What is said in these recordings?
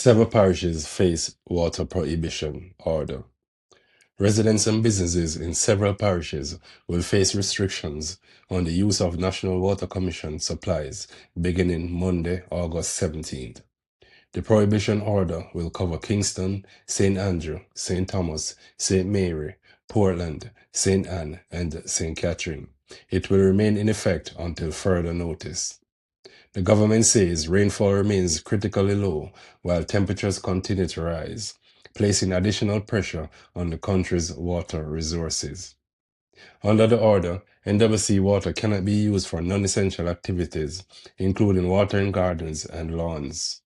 Several parishes face water prohibition order. Residents and businesses in several parishes will face restrictions on the use of National Water Commission supplies beginning Monday, August 17th. The prohibition order will cover Kingston, St. Andrew, St. Thomas, St. Mary, Portland, St. Anne, and St. Catherine. It will remain in effect until further notice. The government says rainfall remains critically low while temperatures continue to rise, placing additional pressure on the country's water resources. Under the order, NWC water cannot be used for non-essential activities, including watering gardens and lawns.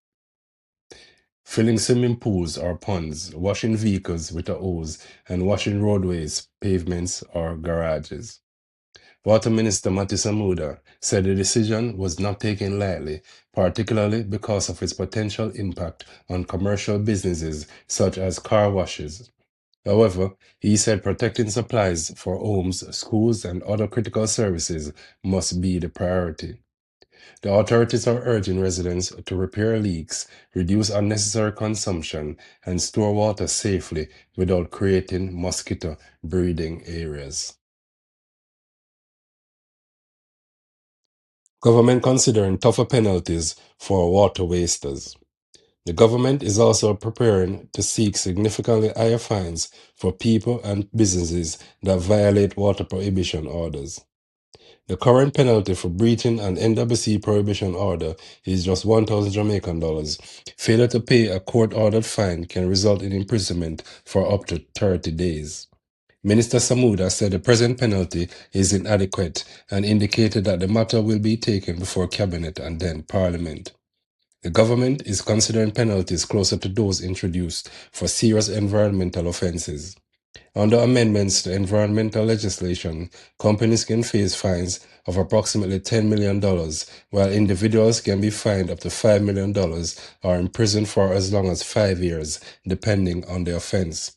Filling swimming pools or ponds, washing vehicles with a hose, and washing roadways, pavements, or garages. Water Minister Mati Samuda said the decision was not taken lightly, particularly because of its potential impact on commercial businesses such as car washes. However, he said protecting supplies for homes, schools, and other critical services must be the priority. The authorities are urging residents to repair leaks, reduce unnecessary consumption, and store water safely without creating mosquito breeding areas. Government considering tougher penalties for water wasters. The government is also preparing to seek significantly higher fines for people and businesses that violate water prohibition orders. The current penalty for breaching an NWC prohibition order is just 1,000 Jamaican dollars. Failure to pay a court-ordered fine can result in imprisonment for up to 30 days. Minister Samuda said the present penalty is inadequate and indicated that the matter will be taken before Cabinet and then Parliament. The government is considering penalties closer to those introduced for serious environmental offenses. Under amendments to environmental legislation, companies can face fines of approximately $10 million, while individuals can be fined up to $5 million or imprisoned for as long as 5 years, depending on the offense.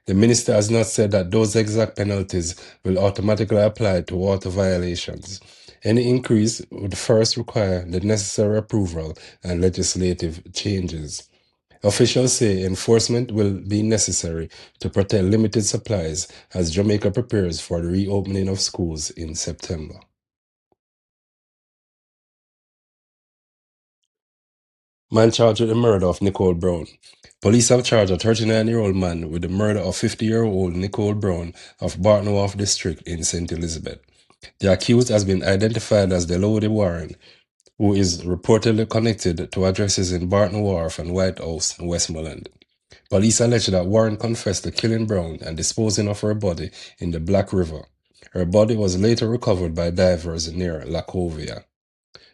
The minister has not said that those exact penalties will automatically apply to water violations. Any increase would first require the necessary approval and legislative changes. Officials say enforcement will be necessary to protect limited supplies as Jamaica prepares for the reopening of schools in September. Man charged with the murder of Nicole Brown. Police have charged a 39-year-old man with the murder of 50-year-old Nicole Brown of Barton Wharf District in St. Elizabeth. The accused has been identified as Delody Warren, who is reportedly connected to addresses in Barton Wharf and White House, Westmoreland. Police allege that Warren confessed to killing Brown and disposing of her body in the Black River. Her body was later recovered by divers near Lacovia.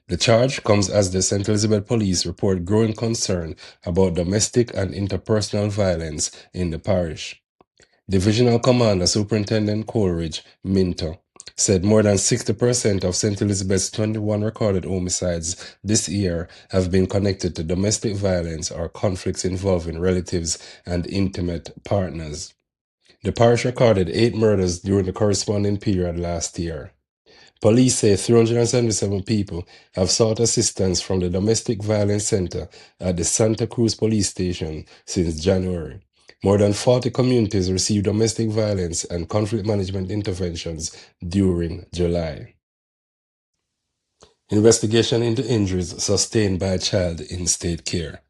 The charge comes as the St. Elizabeth Police report growing concern about domestic and interpersonal violence in the parish. Divisional Commander Superintendent Coleridge Minto said more than 60% of St. Elizabeth's 21 recorded homicides this year have been connected to domestic violence or conflicts involving relatives and intimate partners. The parish recorded 8 murders during the corresponding period last year. Police say 377 people have sought assistance from the Domestic Violence Center at the Santa Cruz Police Station since January. More than 40 communities received domestic violence and conflict management interventions during July. Investigation into injuries sustained by a child in state care.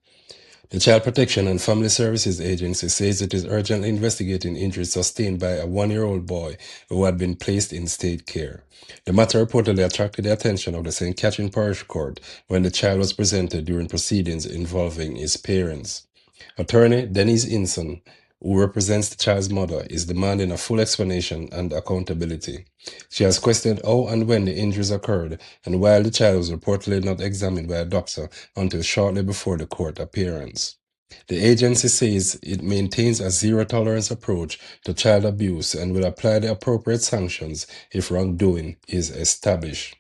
The Child Protection and Family Services Agency says it is urgently investigating injuries sustained by a 1-year-old boy who had been placed in state care. The matter reportedly attracted the attention of the St. Catherine Parish Court when the child was presented during proceedings involving his parents. Attorney Denise Inson, who represents the child's mother, is demanding a full explanation and accountability. She has questioned how and when the injuries occurred, and while the child was reportedly not examined by a doctor until shortly before the court appearance. The agency says it maintains a zero-tolerance approach to child abuse and will apply the appropriate sanctions if wrongdoing is established.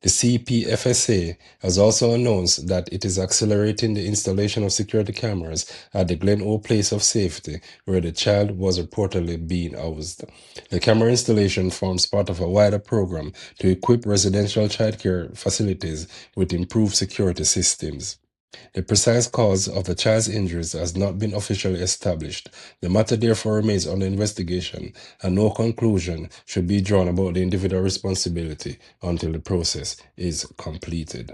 The CPFSA has also announced that it is accelerating the installation of security cameras at the Glen O Place of Safety, where the child was reportedly being housed. The camera installation forms part of a wider program to equip residential childcare facilities with improved security systems. The precise cause of the child's injuries has not been officially established. The matter therefore remains under investigation, and no conclusion should be drawn about the individual responsibility until the process is completed.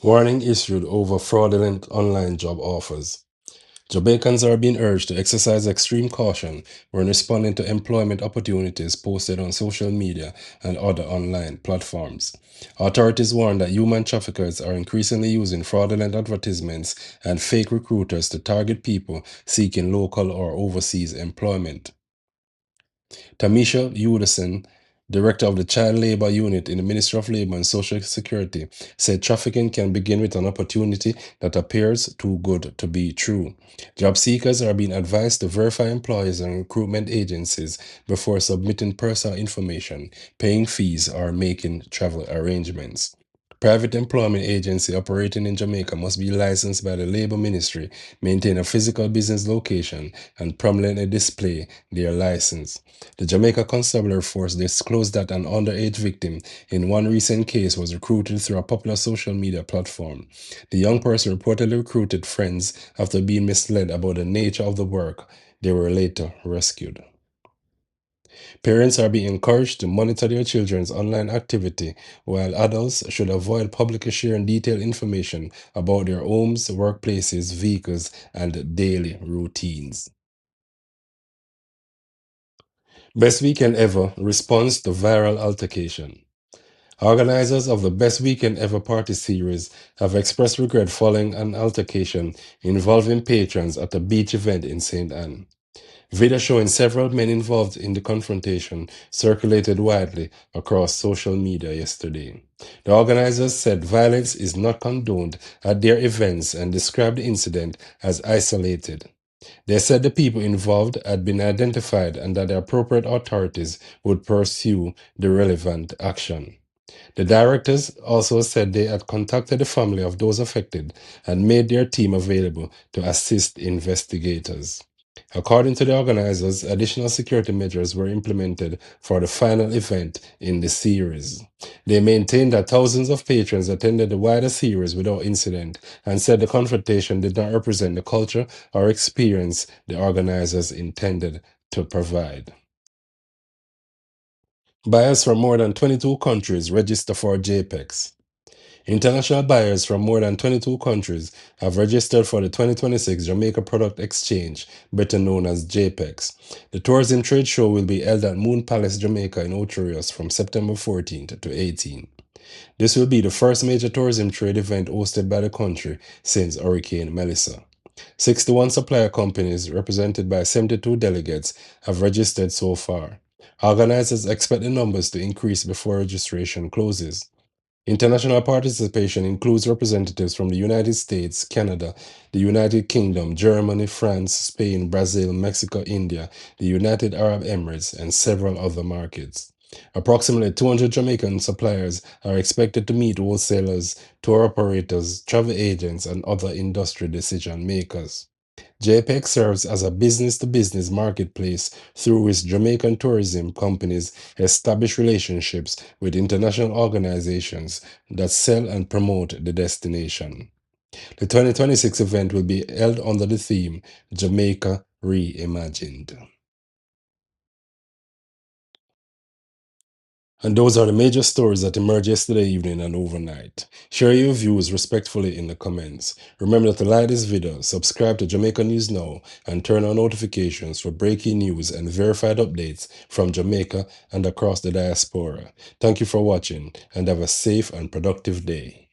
Warning issued over fraudulent online job offers. Jamaicans are being urged to exercise extreme caution when responding to employment opportunities posted on social media and other online platforms. Authorities warn that human traffickers are increasingly using fraudulent advertisements and fake recruiters to target people seeking local or overseas employment. Tamisha Udison, director of the Child Labor Unit in the Ministry of Labor and Social Security, said trafficking can begin with an opportunity that appears too good to be true. Job seekers are being advised to verify employers and recruitment agencies before submitting personal information, paying fees, or making travel arrangements. Private employment agency operating in Jamaica must be licensed by the Labor Ministry, maintain a physical business location, and prominently display their license. The Jamaica Constabulary Force disclosed that an underage victim in one recent case was recruited through a popular social media platform. The young person reportedly recruited friends after being misled about the nature of the work. They were later rescued. Parents are being encouraged to monitor their children's online activity, while adults should avoid publicly sharing detailed information about their homes, workplaces, vehicles, and daily routines. Best Weekend Ever responds to viral altercation. Organizers of the Best Weekend Ever Party series have expressed regret following an altercation involving patrons at a beach event in St. Anne. Video showing several men involved in the confrontation circulated widely across social media yesterday. The organizers said violence is not condoned at their events and described the incident as isolated. They said the people involved had been identified and that the appropriate authorities would pursue the relevant action. The directors also said they had contacted the family of those affected and made their team available to assist investigators. According to the organizers, additional security measures were implemented for the final event in the series. They maintained that thousands of patrons attended the wider series without incident and said the confrontation did not represent the culture or experience the organizers intended to provide. Buyers from more than 22 countries register for JPEX. International buyers from more than 22 countries have registered for the 2026 Jamaica Product Exchange, better known as JPEX. The tourism trade show will be held at Moon Palace, Jamaica in Ocho Rios from September 14th to 18th. This will be the first major tourism trade event hosted by the country since Hurricane Melissa. 61 supplier companies, represented by 72 delegates, have registered so far. Organizers expect the numbers to increase before registration closes. International participation includes representatives from the United States, Canada, the United Kingdom, Germany, France, Spain, Brazil, Mexico, India, the United Arab Emirates, and several other markets. Approximately 200 Jamaican suppliers are expected to meet wholesalers, tour operators, travel agents, and other industry decision makers. JPEG serves as a business-to-business marketplace through which Jamaican tourism companies establish relationships with international organizations that sell and promote the destination. The 2026 event will be held under the theme Jamaica Reimagined. And those are the major stories that emerged yesterday evening and overnight. Share your views respectfully in the comments. Remember to like this video, subscribe to Jamaica News Now, and turn on notifications for breaking news and verified updates from Jamaica and across the diaspora. Thank you for watching and have a safe and productive day.